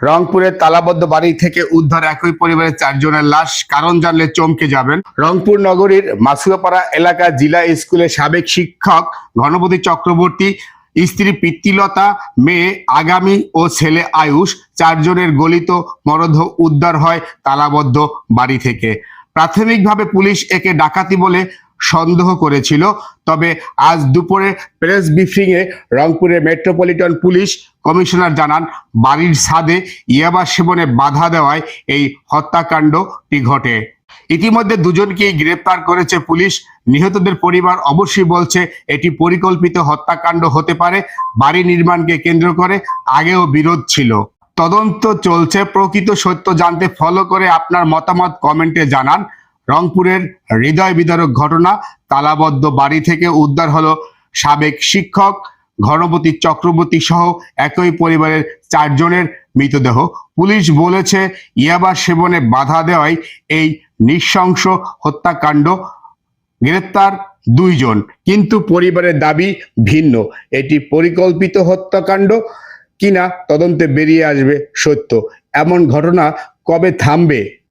রংপুরের তালাবদ্ধ বাড়ি থেকে উদ্ধার একই পরিবারের 4 জনের লাশ, কারণ জানলে চমকে যাবেন। রংপুর নগরীর মাসুয়াপাড়া এলাকা জিলা স্কুলের সাবেক শিক্ষক গণপতি চক্রবর্তী, স্ত্রী প্রীতিলতা, মেয়ে আগামী ও ছেলে আয়ুষ, 4 জনের গলিত মরদেহ উদ্ধার হয় তালাবদ্ধ বাড়ি থেকে। প্রাথমিকভাবে পুলিশ একে ডাকাতি বলে সন্দেহ করেছিল, তবে আজ দুপুরে প্রেস ব্রিফিংয়ে রংপুরের মেট্রোপলিটন পুলিশ কমিশনার জানান, বাড়ির ছাদে ইয়াবা সেবনে বাধা দেওয়ায় এই হত্যাকাণ্ডটি ঘটে। ইতিমধ্যে দুজনকেই গ্রেপ্তার করেছে পুলিশ। নিহতদের পরিবার অবশ্যই বলছে এটি পরিকল্পিত হত্যাকাণ্ড হতে পারে। বাড়ি নির্মাণকে কেন্দ্র করে আগেও বিরোধ ছিল। তদন্ত চলছে। প্রকৃত সত্য জানতে ফলো করে আপনার মতামত কমেন্টে জানান। রংপুরের হৃদয় বিদারক ঘটনা, তালাবদ্ধ বাড়ি থেকে উদ্ধার হলো সাবেক শিক্ষক গণপতি চক্রবর্তী সহ একই পরিবারের 4 জনের মৃতদেহ। পুলিশ বলেছে ইয়াবা সেবনে বাধা দেওয়ায় এই নৃশংস হত্যাকাণ্ড। গ্রেপ্তার 2 জন, কিন্তু পরিবারের দাবি ভিন্ন। এটি পরিকল্পিত হত্যাকাণ্ড কিনা তদন্তে বেরিয়ে আসবে সত্য। এমন ঘটনা কবে থামবে?